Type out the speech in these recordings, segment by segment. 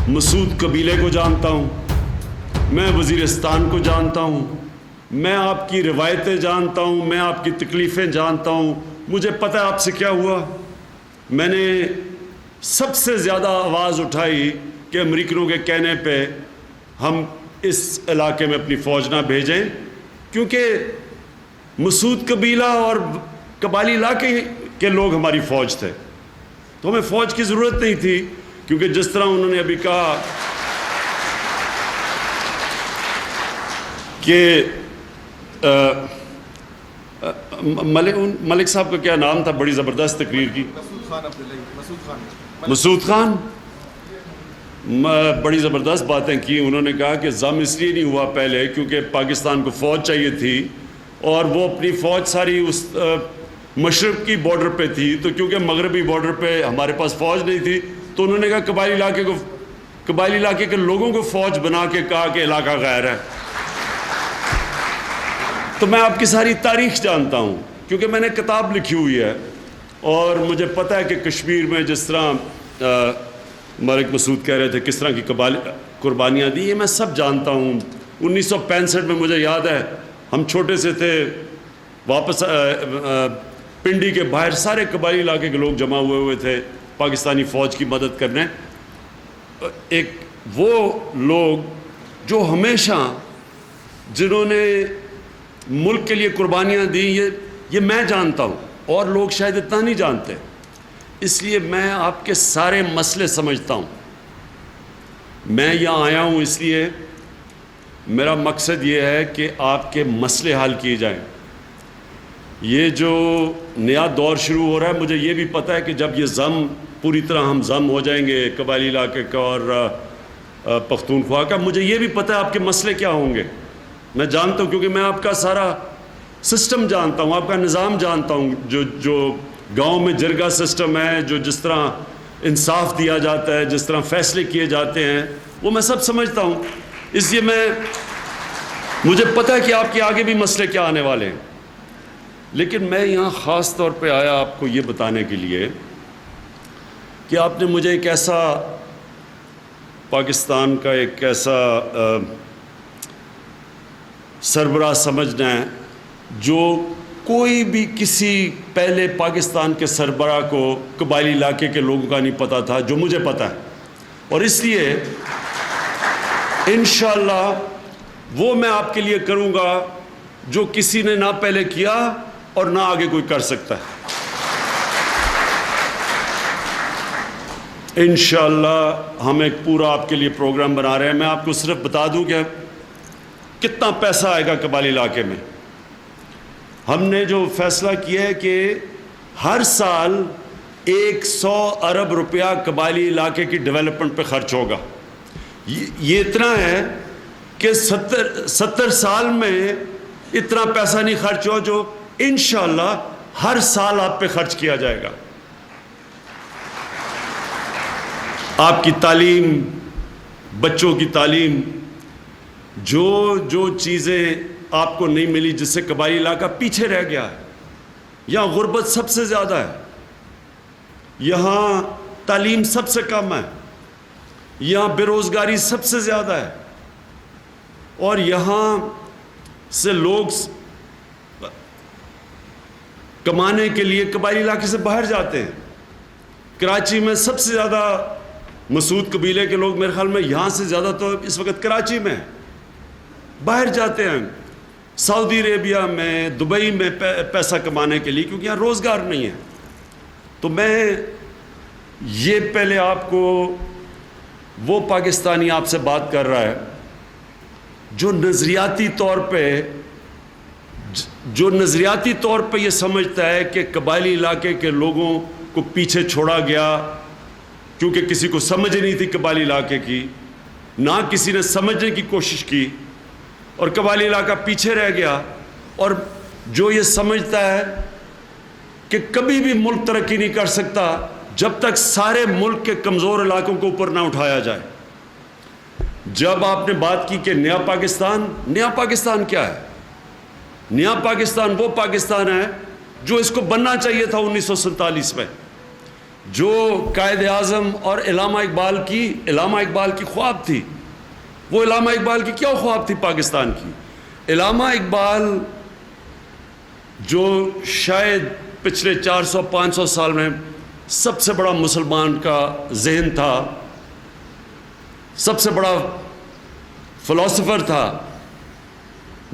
مسعود قبیلے کو جانتا ہوں، میں وزیرستان کو جانتا ہوں، میں آپ کی روایتیں جانتا ہوں، میں آپ کی تکلیفیں جانتا ہوں، مجھے پتہ ہے آپ سے کیا ہوا۔ میں نے سب سے زیادہ آواز اٹھائی کہ امریکنوں کے کہنے پہ ہم اس علاقے میں اپنی فوج نہ بھیجیں، کیونکہ مسعود قبیلہ اور قبائلی علاقے کے لوگ ہماری فوج تھے، تو ہمیں فوج کی ضرورت نہیں تھی، کیونکہ جس طرح انہوں نے ابھی کہا کہ ملک صاحب کا کیا نام تھا، بڑی زبردست تقریر کی، مسعود خان، بڑی زبردست باتیں کی۔ انہوں نے کہا کہ ضم اس لیے نہیں ہوا پہلے کیونکہ پاکستان کو فوج چاہیے تھی اور وہ اپنی فوج ساری اس مشرق کی بارڈر پہ تھی، تو کیونکہ مغربی بارڈر پہ ہمارے پاس فوج نہیں تھی تو انہوں نے کہا قبائلی علاقے کے لوگوں کو فوج بنا کے کہا کہ علاقہ غیر ہے۔ تو میں آپ کی ساری تاریخ جانتا ہوں کیونکہ میں نے کتاب لکھی ہوئی ہے، اور مجھے پتہ ہے کہ کشمیر میں جس طرح ملک مسعود کہہ رہے تھے کس طرح کی قربانیاں دی، یہ میں سب جانتا ہوں۔ 1965 میں مجھے یاد ہے ہم چھوٹے سے تھے، واپس پنڈی کے باہر سارے قبائلی علاقے کے لوگ جمع ہوئے تھے پاکستانی فوج کی مدد کرنے۔ ایک وہ لوگ جو ہمیشہ جنہوں نے ملک کے لیے قربانیاں دیں، یہ میں جانتا ہوں اور لوگ شاید اتنا نہیں جانتے، اس لیے میں آپ کے سارے مسئلے سمجھتا ہوں۔ میں یہاں آیا ہوں اس لیے میرا مقصد یہ ہے کہ آپ کے مسئلے حل کیے جائیں۔ یہ جو نیا دور شروع ہو رہا ہے، مجھے یہ بھی پتہ ہے کہ جب یہ ضم پوری طرح ہم ضم ہو جائیں گے قبائلی علاقے کا اور پختونخوا کا، مجھے یہ بھی پتہ ہے آپ کے مسئلے کیا ہوں گے، میں جانتا ہوں کیونکہ میں آپ کا سارا سسٹم جانتا ہوں، آپ کا نظام جانتا ہوں، جو گاؤں میں جرگہ سسٹم ہے، جس طرح انصاف دیا جاتا ہے، جس طرح فیصلے کیے جاتے ہیں، وہ میں سب سمجھتا ہوں۔ اس لیے مجھے پتہ ہے کہ آپ کے آگے بھی مسئلے کیا آنے والے ہیں، لیکن میں یہاں خاص طور پہ آیا آپ کو یہ بتانے کے لیے کہ آپ نے مجھے ایک ایسا پاکستان کا ایک ایسا سربراہ سمجھنا ہے جو کوئی بھی کسی پہلے پاکستان کے سربراہ کو قبائلی علاقے کے لوگوں کا نہیں پتہ تھا، جو مجھے پتہ ہے، اور اس لیے انشاءاللہ وہ میں آپ کے لیے کروں گا جو کسی نے نہ پہلے کیا اور نہ آگے کوئی کر سکتا ہے۔ انشاءاللہ ہم ایک پورا آپ کے لیے پروگرام بنا رہے ہیں۔ میں آپ کو صرف بتا دوں کہ کتنا پیسہ آئے گا قبائلی علاقے میں۔ ہم نے جو فیصلہ کیا ہے کہ ہر سال 100 ارب روپیہ قبائلی علاقے کی ڈیولپمنٹ پہ خرچ ہوگا۔ یہ اتنا ہے کہ 70 سال میں اتنا پیسہ نہیں خرچ ہو جو انشاءاللہ ہر سال آپ پہ خرچ کیا جائے گا۔ آپ کی تعلیم، بچوں کی تعلیم، جو چیزیں آپ کو نہیں ملی، جس سے قبائلی علاقہ پیچھے رہ گیا ہے۔ یہاں غربت سب سے زیادہ ہے، یہاں تعلیم سب سے کم ہے، یہاں بے روزگاری سب سے زیادہ ہے، اور یہاں سے لوگ کمانے کے لیے قبائلی علاقے سے باہر جاتے ہیں۔ کراچی میں سب سے زیادہ مسعود قبیلے کے لوگ، میرے خیال میں یہاں سے زیادہ تو اس وقت کراچی میں باہر جاتے ہیں، سعودی عربیہ میں، دبئی میں پیسہ کمانے کے لیے، کیونکہ یہاں روزگار نہیں ہے۔ تو میں یہ پہلے آپ کو وہ پاکستانی آپ سے بات کر رہا ہے جو نظریاتی طور پہ یہ سمجھتا ہے کہ قبائلی علاقے کے لوگوں کو پیچھے چھوڑا گیا کیونکہ کسی کو سمجھ نہیں تھی قبائلی علاقے کی، نہ کسی نے سمجھنے کی کوشش کی، اور قبائلی علاقہ پیچھے رہ گیا، اور جو یہ سمجھتا ہے کہ کبھی بھی ملک ترقی نہیں کر سکتا جب تک سارے ملک کے کمزور علاقوں کو اوپر نہ اٹھایا جائے۔ جب آپ نے بات کی کہ نیا پاکستان کیا ہے؟ نیا پاکستان وہ پاکستان ہے جو اس کو بننا چاہیے تھا 1947 میں، جو قائد اعظم اور علامہ اقبال کی خواب تھی. وہ علامہ اقبال کی کیا خواب تھی پاکستان کی؟ علامہ اقبال جو شاید پچھلے 400-500 سال میں سب سے بڑا مسلمان کا ذہن تھا، سب سے بڑا فلاسفر تھا،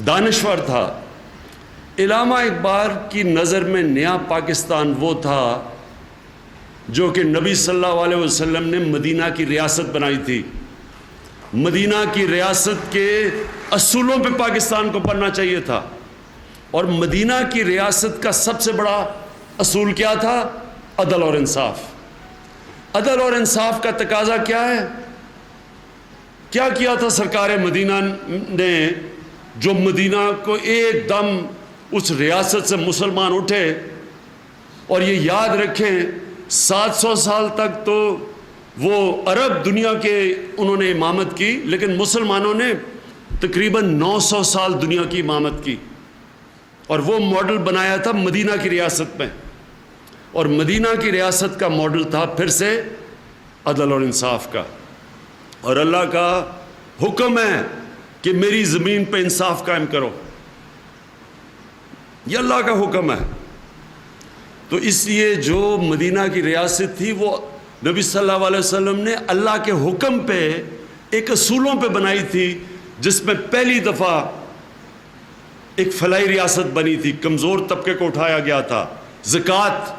دانشور تھا. علامہ اقبال کی نظر میں نیا پاکستان وہ تھا جو کہ نبی صلی اللہ علیہ وسلم نے مدینہ کی ریاست بنائی تھی. مدینہ کی ریاست کے اصولوں پہ پاکستان کو بننا چاہیے تھا. اور مدینہ کی ریاست کا سب سے بڑا اصول کیا تھا؟ عدل اور انصاف. عدل اور انصاف کا تقاضا کیا ہے؟ کیا کیا تھا سرکار مدینہ نے جو مدینہ کو ایک دم اس ریاست سے مسلمان اٹھے؟ اور یہ یاد رکھیں 700 سال تک تو وہ عرب دنیا کے انہوں نے امامت کی، لیکن مسلمانوں نے تقریباً 900 سال دنیا کی امامت کی. اور وہ ماڈل بنایا تھا مدینہ کی ریاست میں. اور مدینہ کی ریاست کا ماڈل تھا پھر سے عدل اور انصاف کا. اور اللہ کا حکم ہے کہ میری زمین پہ انصاف قائم کرو. یہ اللہ کا حکم ہے. تو اس لیے جو مدینہ کی ریاست تھی وہ نبی صلی اللہ علیہ وسلم نے اللہ کے حکم پہ ایک اصولوں پہ بنائی تھی، جس میں پہلی دفعہ ایک فلاحی ریاست بنی تھی. کمزور طبقے کو اٹھایا گیا تھا. زکوٰۃ،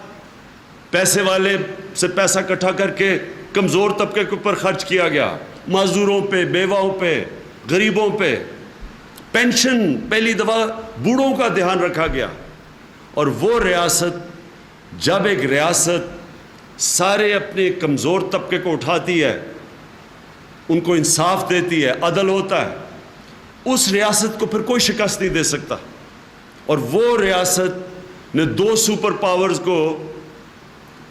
پیسے والے سے پیسہ اکٹھا کر کے کمزور طبقے کے اوپر خرچ کیا گیا. معذوروں پہ، بیواؤں پہ، غریبوں پہ. پینشن، پہلی دفعہ بوڑھوں کا دھیان رکھا گیا. اور وہ ریاست، جب ایک ریاست سارے اپنے کمزور طبقے کو اٹھاتی ہے، ان کو انصاف دیتی ہے، عدل ہوتا ہے، اس ریاست کو پھر کوئی شکست نہیں دے سکتا. اور وہ ریاست نے 2 سپر پاورز کو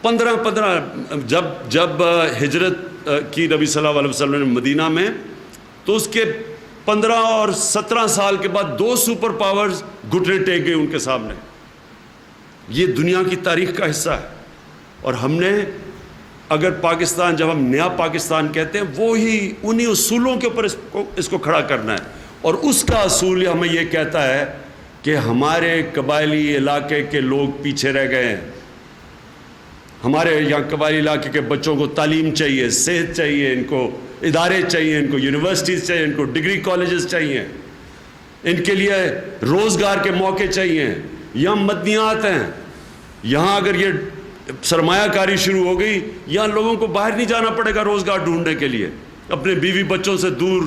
15 جب ہجرت کی نبی صلی اللہ علیہ وسلم نے مدینہ میں، تو اس کے 15 اور 17 سال کے بعد 2 سپر پاورز گھٹنے ٹیک گئے ان کے سامنے. یہ دنیا کی تاریخ کا حصہ ہے. اور ہم نے اگر پاکستان، جب ہم نیا پاکستان کہتے ہیں، وہی انہی اصولوں کے اوپر اس کو کھڑا کرنا ہے. اور اس کا اصول ہمیں یہ کہتا ہے کہ ہمارے قبائلی علاقے کے لوگ پیچھے رہ گئے ہیں. ہمارے یہاں قبائلی علاقے کے بچوں کو تعلیم چاہیے، صحت چاہیے، ان کو ادارے چاہیے، ان کو یونیورسٹیز چاہیے، ان کو ڈگری کالجز چاہیے، ان کے لیے روزگار کے موقع چاہیے. یہاں مدنیات ہیں. یہاں اگر یہ سرمایہ کاری شروع ہو گئی، یہاں لوگوں کو باہر نہیں جانا پڑے گا روزگار ڈھونڈنے کے لیے. اپنے بیوی بچوں سے دور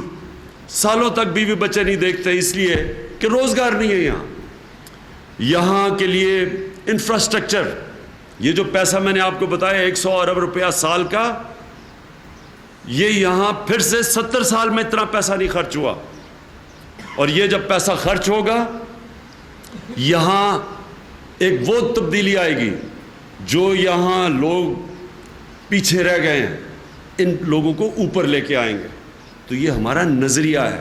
سالوں تک بیوی بچے نہیں دیکھتے، اس لیے کہ روزگار نہیں ہے یہاں. یہاں کے لیے انفراسٹرکچر، یہ جو پیسہ میں نے آپ کو بتایا 100 ارب روپیہ سال کا، یہ یہاں پھر سے 70 سال میں اتنا پیسہ نہیں خرچ ہوا. اور یہ جب پیسہ خرچ ہوگا، یہاں ایک وہ تبدیلی آئے گی جو یہاں لوگ پیچھے رہ گئے ہیں، ان لوگوں کو اوپر لے کے آئیں گے. تو یہ ہمارا نظریہ ہے.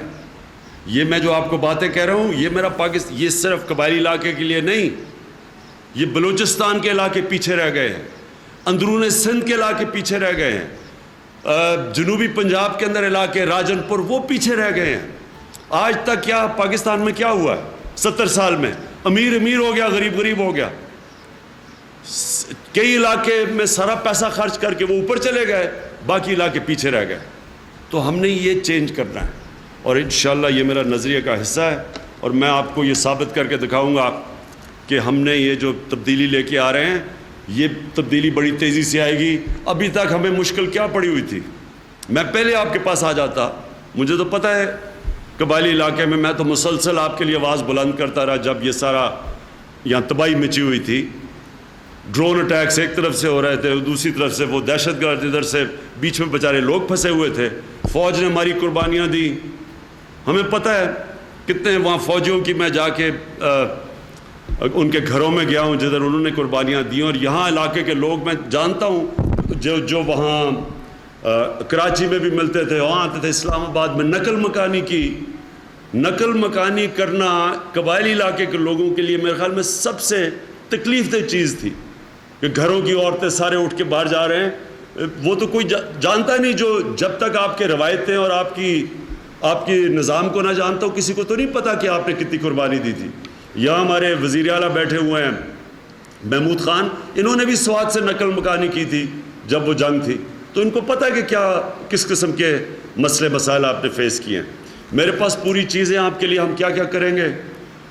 یہ میں جو آپ کو باتیں کہہ رہا ہوں، یہ میرا پاکستان، یہ صرف قبائلی علاقے کے لیے نہیں، یہ بلوچستان کے علاقے پیچھے رہ گئے ہیں، اندرون سندھ کے علاقے پیچھے رہ گئے ہیں، جنوبی پنجاب کے اندر علاقے راجن پور وہ پیچھے رہ گئے ہیں. آج تک کیا پاکستان میں کیا ہوا ہے 70 سال میں؟ امیر امیر ہو گیا، غریب غریب ہو گیا. کئی علاقے میں سارا پیسہ خرچ کر کے وہ اوپر چلے گئے، باقی علاقے پیچھے رہ گئے. تو ہم نے یہ چینج کرنا ہے. اور انشاءاللہ یہ میرا نظریے کا حصہ ہے. اور میں آپ کو یہ ثابت کر کے دکھاؤں گا کہ ہم نے یہ جو تبدیلی لے کے آ رہے ہیں، یہ تبدیلی بڑی تیزی سے آئے گی. ابھی تک ہمیں مشکل کیا پڑی ہوئی تھی؟ میں پہلے آپ کے پاس آ جاتا. مجھے تو پتہ ہے قبائلی علاقے میں تو مسلسل آپ کے لیے آواز بلند کرتا رہا جب یہ سارا یہاں تباہی مچی ہوئی تھی. ڈرون اٹیکس ایک طرف سے ہو رہے تھے، دوسری طرف سے وہ دہشت گرد ادھر سے، بیچ میں بیچارے لوگ پھنسے ہوئے تھے. فوج نے ہماری قربانیاں دی. ہمیں پتہ ہے کتنے وہاں فوجیوں کی میں جا کے ان کے گھروں میں گیا ہوں جدھر انہوں نے قربانیاں دی. اور یہاں علاقے کے لوگ میں جانتا ہوں جو وہاں کراچی میں بھی ملتے تھے، وہاں آتے تھے، اسلام آباد میں نقل مکانی کرنا قبائلی علاقے کے لوگوں کے لیے میرے خیال میں سب سے تکلیف دہ چیز تھی. کہ گھروں کی عورتیں سارے اٹھ کے باہر جا رہے ہیں، وہ تو کوئی جانتا نہیں، جو جب تک آپ کے روایتیں اور آپ کی نظام کو نہ جانتا ہو، کسی کو تو نہیں پتا کہ آپ نے کتنی قربانی دی تھی۔ یہاں ہمارے وزیر اعلیٰ بیٹھے ہوئے ہیں محمود خان، انہوں نے بھی سوات سے نقل مکانی کی تھی جب وہ جنگ تھی، تو ان کو پتہ ہے کہ کس قسم کے مسئلے مسائل آپ نے فیس کیے ہیں۔ میرے پاس پوری چیزیں آپ کے لیے، ہم کیا کیا کریں گے،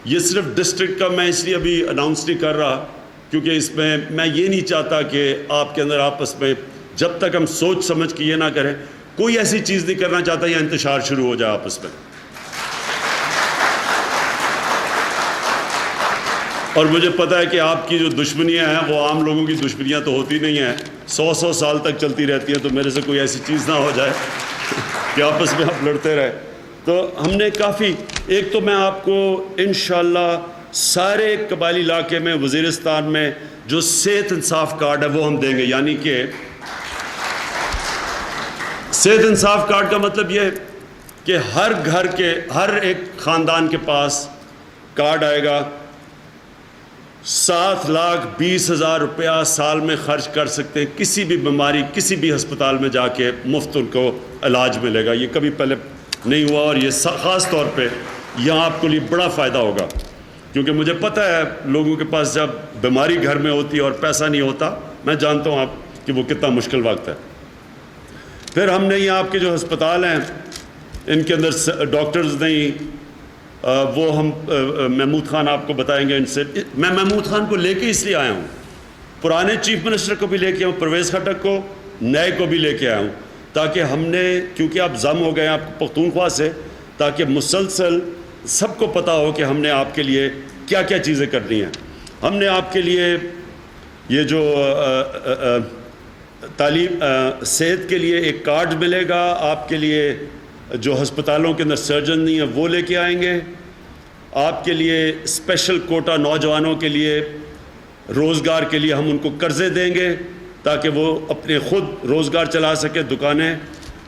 یہ صرف ڈسٹرکٹ کا میں اس لیے ابھی اناؤنس نہیں کر رہا کیونکہ اس میں میں یہ نہیں چاہتا کہ آپ کے اندر آپس میں، جب تک ہم سوچ سمجھ کے یہ نہ کریں، کوئی ایسی چیز نہیں کرنا چاہتا یا انتشار شروع ہو جائے آپس میں۔ اور مجھے پتہ ہے کہ آپ کی جو دشمنیاں ہیں وہ عام لوگوں کی دشمنیاں تو ہوتی نہیں ہیں، 100 سال تک چلتی رہتی ہیں، تو میرے سے کوئی ایسی چیز نہ ہو جائے کہ آپس میں آپ لڑتے رہے۔ تو ہم نے کافی، ایک تو میں آپ کو انشاءاللہ سارے قبائلی علاقے میں وزیرستان میں جو صحت انصاف کارڈ ہے وہ ہم دیں گے، یعنی کہ صحت انصاف کارڈ کا مطلب یہ کہ ہر گھر کے، ہر ایک خاندان کے پاس کارڈ آئے گا، 7,20,000 روپیہ سال میں خرچ کر سکتے ہیں، کسی بھی بیماری، کسی بھی ہسپتال میں جا کے مفت ان کو علاج ملے گا۔ یہ کبھی پہلے نہیں ہوا، اور یہ خاص طور پہ یہاں آپ کے لیے بڑا فائدہ ہوگا، کیونکہ مجھے پتہ ہے لوگوں کے پاس جب بیماری گھر میں ہوتی ہے اور پیسہ نہیں ہوتا، میں جانتا ہوں آپ کہ وہ کتنا مشکل وقت ہے۔ پھر ہم نے یہ آپ کے جو ہسپتال ہیں ان کے اندر ڈاکٹرز نہیں، وہ ہم محمود خان آپ کو بتائیں گے۔ ان سے میں محمود خان کو لے کے اس لیے آیا ہوں، پرانے چیف منسٹر کو بھی لے کے آیا ہوں، پرویز خٹک کو، نئے کو بھی لے کے آیا ہوں، تاکہ ہم نے، کیونکہ آپ ضم ہو گئے ہیں آپ پختونخوا سے، تاکہ مسلسل سب کو پتہ ہو کہ ہم نے آپ کے لیے کیا کیا چیزیں کرنی ہیں۔ ہم نے آپ کے لیے یہ جو تعلیم، صحت کے لیے ایک کارڈ ملے گا، آپ کے لیے جو ہسپتالوں کے اندر سرجن نہیں ہیں وہ لے کے آئیں گے، آپ کے لیے اسپیشل کوٹا نوجوانوں کے لیے روزگار کے لیے ہم ان کو قرضے دیں گے تاکہ وہ اپنے خود روزگار چلا سکے، دکانیں۔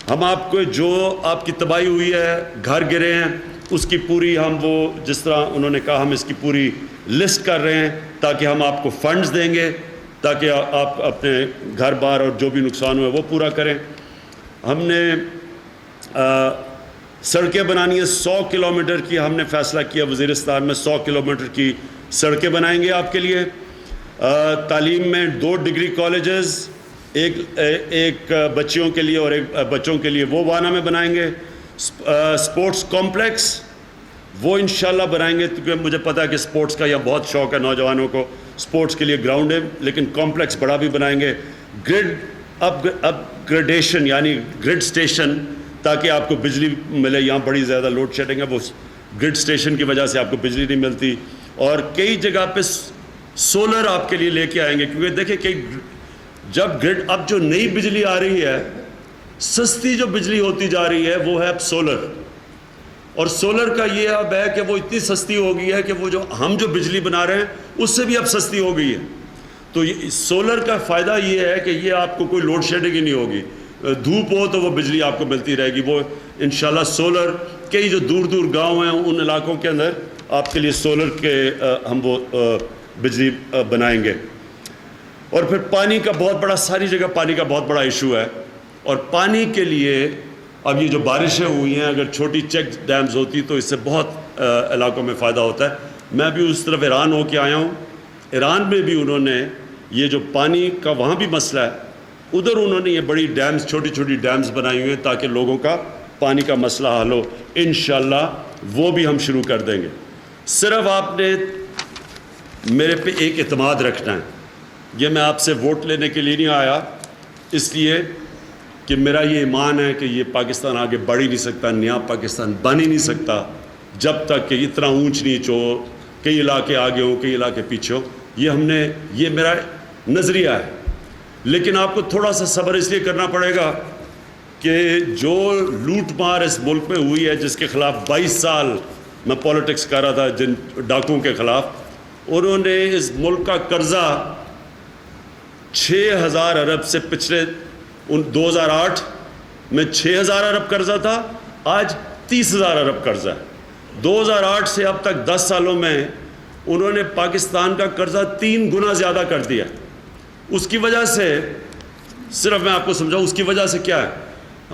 ہم آپ کو جو آپ کی تباہی ہوئی ہے، گھر گرے ہیں، اس کی پوری ہم وہ جس طرح انہوں نے کہا ہم اس کی پوری لسٹ کر رہے ہیں تاکہ ہم آپ کو فنڈز دیں گے تاکہ آپ اپنے گھر بار اور جو بھی نقصان ہوئے وہ پورا کریں۔ ہم نے سڑکیں بنانی ہے، 100 کلومیٹر کی ہم نے فیصلہ کیا وزیرستان میں، 100 کلومیٹر کی سڑکیں بنائیں گے آپ کے لیے۔ تعلیم میں 2 ڈگری کالجز، ایک بچیوں کے لیے اور ایک بچوں کے لیے، وہ وانا میں بنائیں گے۔ سپورٹس کمپلیکس وہ انشاءاللہ بنائیں گے، کیونکہ مجھے پتہ ہے کہ سپورٹس کا یہ بہت شوق ہے نوجوانوں کو، سپورٹس کے لیے گراؤنڈ ہے، لیکن کمپلیکس بڑا بھی بنائیں گے۔ گرڈ اپ گریڈیشن یعنی گرڈ سٹیشن، تاکہ آپ کو بجلی ملے، یہاں بڑی زیادہ لوڈ شیڈنگ ہے، وہ گرڈ سٹیشن کی وجہ سے آپ کو بجلی نہیں ملتی۔ اور کئی جگہ پہ سولر آپ کے لیے لے کے آئیں گے، کیونکہ دیکھیں کہ جب گرڈ، اب جو نئی بجلی آ رہی ہے، سستی جو بجلی ہوتی جا رہی ہے وہ ہے اب سولر، اور سولر کا یہ اب ہے کہ وہ اتنی سستی ہو گئی ہے کہ وہ جو ہم جو بجلی بنا رہے ہیں اس سے بھی اب سستی ہو گئی ہے۔ تو سولر کا فائدہ یہ ہے کہ یہ آپ کو کوئی لوڈ شیڈنگ ہی نہیں ہوگی، دھوپ ہو تو وہ بجلی آپ کو ملتی رہے گی۔ وہ انشاءاللہ سولر، کئی جو دور دور گاؤں ہیں ان علاقوں کے اندر آپ کے لیے سولر کے ہم وہ بجلی بنائیں گے۔ اور پھر پانی کا بہت بڑا، ساری جگہ پانی کا بہت بڑا ایشو ہے، اور پانی کے لیے اب یہ جو بارشیں ہوئی ہیں، اگر چھوٹی چیک ڈیمز ہوتی تو اس سے بہت علاقوں میں فائدہ ہوتا ہے۔ میں بھی اس طرف ایران ہو کے آیا ہوں، ایران میں بھی انہوں نے یہ جو پانی کا وہاں بھی مسئلہ ہے، ادھر انہوں نے یہ بڑی ڈیمز، چھوٹی چھوٹی ڈیمز بنائی ہوئی ہیں تاکہ لوگوں کا پانی کا مسئلہ حل ہو۔ انشاءاللہ وہ بھی ہم شروع کر دیں گے۔ صرف آپ نے میرے پہ ایک اعتماد رکھنا ہے، یہ میں آپ سے ووٹ لینے کے لیے نہیں آیا، اس لیے کہ میرا یہ ایمان ہے کہ یہ پاکستان آگے بڑھ ہی نہیں سکتا، نیا پاکستان بن ہی نہیں سکتا جب تک کہ اتنا اونچ نیچ ہو، کئی علاقے آگے ہوں، کئی علاقے پیچھے ہو۔ یہ میرا نظریہ ہے، لیکن آپ کو تھوڑا سا صبر اس لیے کرنا پڑے گا کہ جو لوٹ مار اس ملک میں ہوئی ہے، جس کے خلاف 22 سال میں پولیٹکس کر رہا تھا، جن ڈاکوؤں کے خلاف، انہوں نے اس ملک کا قرضہ 6,000 ارب سے پچھلے 2008 میں 6,000 ارب قرضہ تھا، آج 30,000 ارب قرضہ ہے۔ 2008 سے اب تک 10 سالوں میں انہوں نے پاکستان کا قرضہ 3 گنا زیادہ کر دیا۔ اس کی وجہ سے صرف میں آپ کو سمجھاؤں اس کی وجہ سے کیا ہے،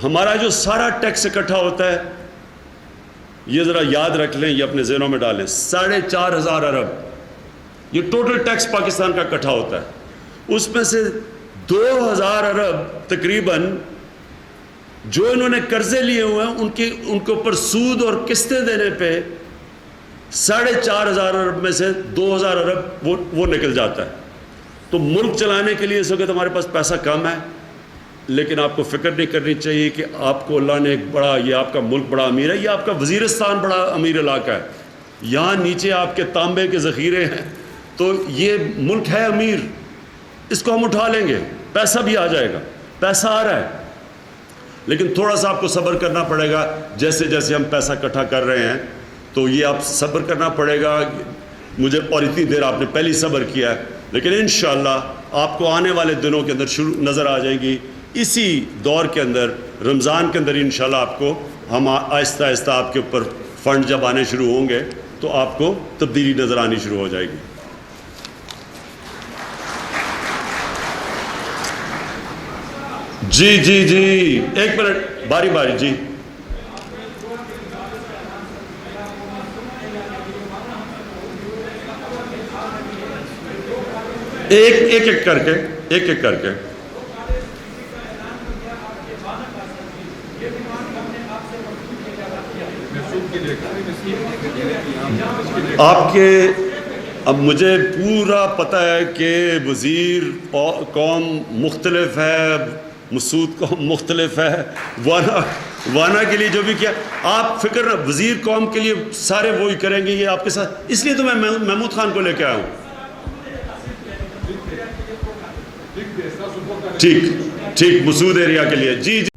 ہمارا جو سارا ٹیکس اکٹھا ہوتا ہے، یہ ذرا یاد رکھ لیں، یہ اپنے ذہنوں میں ڈالیں، 4,500 ارب یہ ٹوٹل ٹیکس پاکستان کا اکٹھا ہوتا ہے، اس میں سے 2,000 ارب تقریباً جو انہوں نے قرضے لیے ہوئے ہیں ان کے اوپر سود اور قسطیں دینے پہ 4,500 ارب میں سے 2,000 ارب وہ نکل جاتا ہے۔ تو ملک چلانے کے لیے اس وقت ہمارے پاس پیسہ کم ہے، لیکن آپ کو فکر نہیں کرنی چاہیے کہ آپ کو اللہ نے ایک بڑا، یہ آپ کا ملک بڑا امیر ہے، یہ آپ کا وزیرستان بڑا امیر علاقہ ہے، یہاں نیچے آپ کے تانبے کے ذخیرے ہیں، تو یہ ملک ہے امیر، اس کو ہم اٹھا لیں گے، پیسہ بھی آ جائے گا، پیسہ آ رہا ہے، لیکن تھوڑا سا آپ کو صبر کرنا پڑے گا۔ جیسے جیسے ہم پیسہ اکٹھا کر رہے ہیں تو یہ آپ صبر کرنا پڑے گا مجھے، اور اتنی دیر آپ نے پہلی صبر کیا ہے، لیکن انشاءاللہ آپ کو آنے والے دنوں کے اندر شروع نظر آ جائیں گی، اسی دور کے اندر رمضان کے اندر انشاءاللہ آپ کو ہم آہستہ آہستہ آپ کے اوپر فنڈ جب آنے شروع ہوں گے تو آپ کو تبدیلی نظر آنی شروع ہو جائے گی۔ جی جی جی ایک منٹ، باری باری، جی ایک کر کے آپ کے، اب مجھے پورا پتہ ہے کہ وزیر قوم مختلف ہے، مسعود قوم مختلف ہے، وانا کے لیے جو بھی کیا آپ فکر نہ، وزیر قوم کے لیے سارے وہی کریں گے، یہ آپ کے ساتھ، اس لیے تو میں محمود خان کو لے کے آیا ہوں۔ ٹھیک مسعود ایریا کے لیے، جی جی